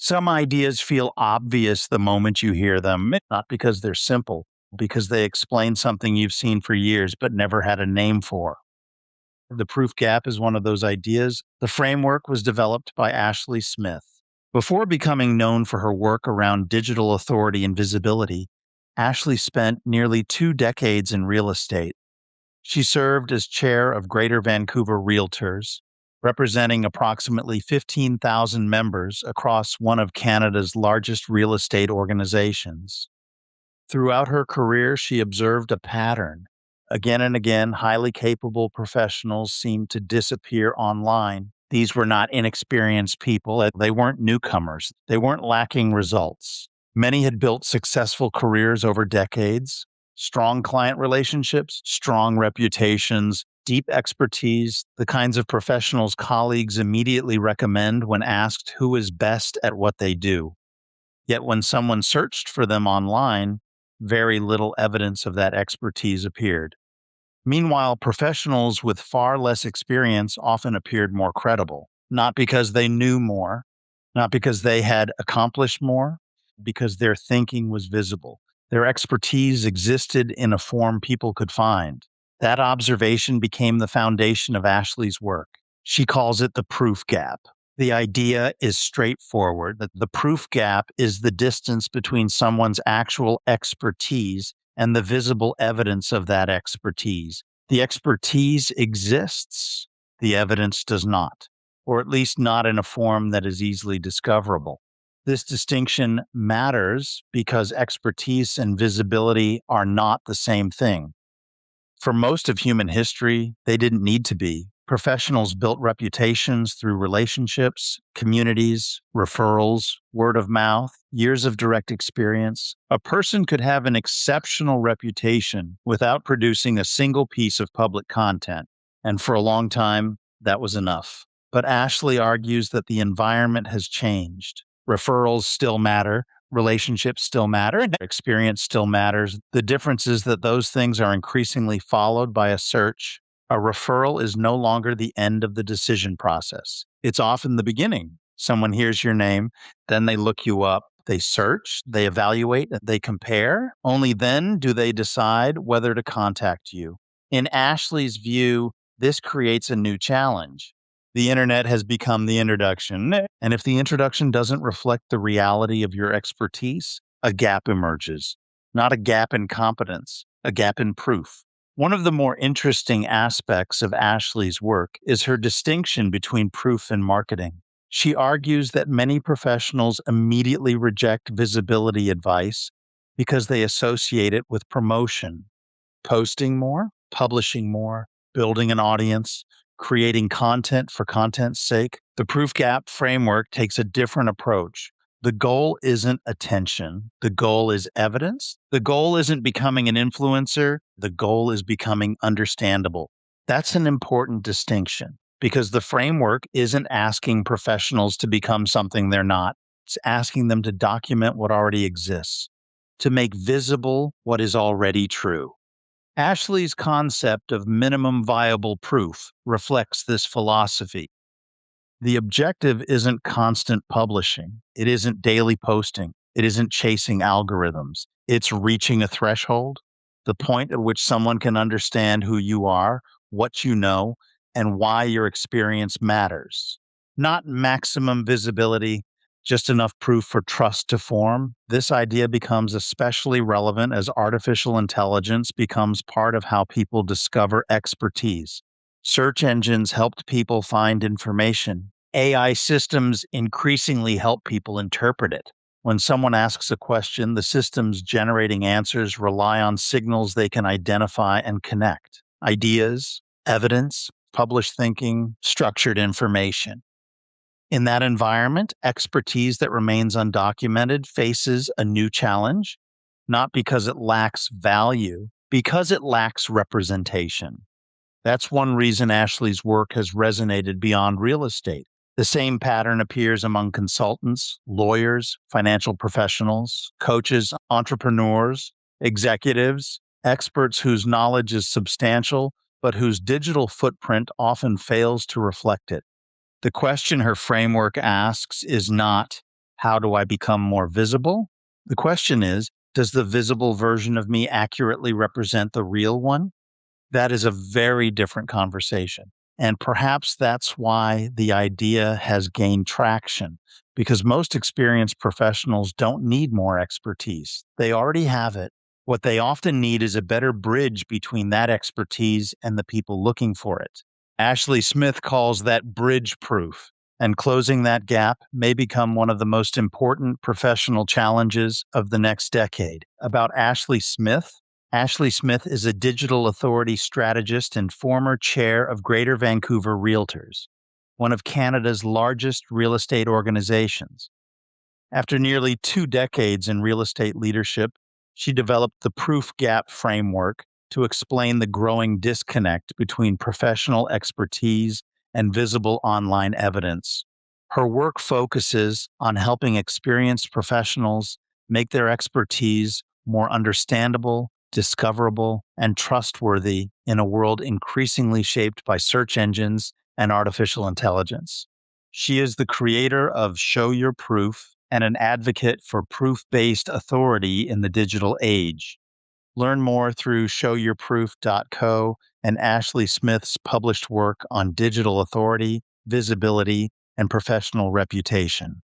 Some ideas feel obvious the moment you hear them, not because they're simple, because they explain something you've seen for years but never had a name for. The proof gap is one of those ideas. The framework was developed by Ashley Smith. Before becoming known for her work around digital authority and visibility, Ashley spent nearly 2 decades in real estate. She served as chair of Greater Vancouver Realtors, representing approximately 15,000 members across one of Canada's largest real estate organizations. Throughout her career, she observed a pattern. Again and again, highly capable professionals seemed to disappear online. These were not inexperienced people. They weren't newcomers. They weren't lacking results. Many had built successful careers over decades, strong client relationships, strong reputations, deep expertise, the kinds of professionals colleagues immediately recommend when asked who is best at what they do. Yet when someone searched for them online, very little evidence of that expertise appeared. Meanwhile, professionals with far less experience often appeared more credible, not because they knew more, not because they had accomplished more, because their thinking was visible. Their expertise existed in a form people could find. That observation became the foundation of Ashley's work. She calls it the proof gap. The idea is straightforward that the proof gap is the distance between someone's actual expertise and the visible evidence of that expertise. The expertise exists, the evidence does not, or at least not in a form that is easily discoverable. This distinction matters because expertise and visibility are not the same thing. For most of human history, they didn't need to be. Professionals built reputations through relationships, communities, referrals, word of mouth, years of direct experience. A person could have an exceptional reputation without producing a single piece of public content. And for a long time, that was enough. But Ashley argues that the environment has changed. Referrals still matter. Relationships still matter, and experience still matters. The difference is that those things are increasingly followed by a search. A referral is no longer the end of the decision process. It's often the beginning. Someone hears your name, then they look you up, they search, they evaluate, they compare. Only then do they decide whether to contact you. In Ashley's view, this creates a new challenge. The internet has become the introduction, and if the introduction doesn't reflect the reality of your expertise, a gap emerges. Not a gap in competence, a gap in proof. One of the more interesting aspects of Ashley's work is her distinction between proof and marketing. She argues that many professionals immediately reject visibility advice because they associate it with promotion, posting more, publishing more, building an audience, creating content for content's sake. The Proof Gap framework takes a different approach. The goal isn't attention. The goal is evidence. The goal isn't becoming an influencer. The goal is becoming understandable. That's an important distinction because the framework isn't asking professionals to become something they're not. It's asking them to document what already exists, to make visible what is already true. Ashley's concept of minimum viable proof reflects this philosophy. The objective isn't constant publishing. It isn't daily posting. It isn't chasing algorithms. It's reaching a threshold, the point at which someone can understand who you are, what you know, and why your experience matters. Not maximum visibility, just enough proof for trust to form. This idea becomes especially relevant as artificial intelligence becomes part of how people discover expertise. Search engines helped people find information. AI systems increasingly help people interpret it. When someone asks a question, the systems generating answers rely on signals they can identify and connect. Ideas, evidence, published thinking, structured information. In that environment, expertise that remains undocumented faces a new challenge, not because it lacks value, because it lacks representation. That's one reason Ashley's work has resonated beyond real estate. The same pattern appears among consultants, lawyers, financial professionals, coaches, entrepreneurs, executives, experts whose knowledge is substantial, but whose digital footprint often fails to reflect it. The question her framework asks is not, How do I become more visible? The question is, does the visible version of me accurately represent the real one? That is a very different conversation. And perhaps that's why the idea has gained traction, because most experienced professionals don't need more expertise. They already have it. What they often need is a better bridge between that expertise and the people looking for it. Ashley Smith calls that bridge proof, and closing that gap may become one of the most important professional challenges of the next decade. About Ashley Smith is a digital authority strategist and former chair of Greater Vancouver Realtors, one of Canada's largest real estate organizations. After nearly 2 decades in real estate leadership, she developed the Proof Gap framework to explain the growing disconnect between professional expertise and visible online evidence. Her work focuses on helping experienced professionals make their expertise more understandable, discoverable, and trustworthy in a world increasingly shaped by search engines and artificial intelligence. She is the creator of Show Your Proof and an advocate for proof based authority in the digital age. Learn more through showyourproof.co and Ashley Smith's published work on digital authority, visibility, and professional reputation.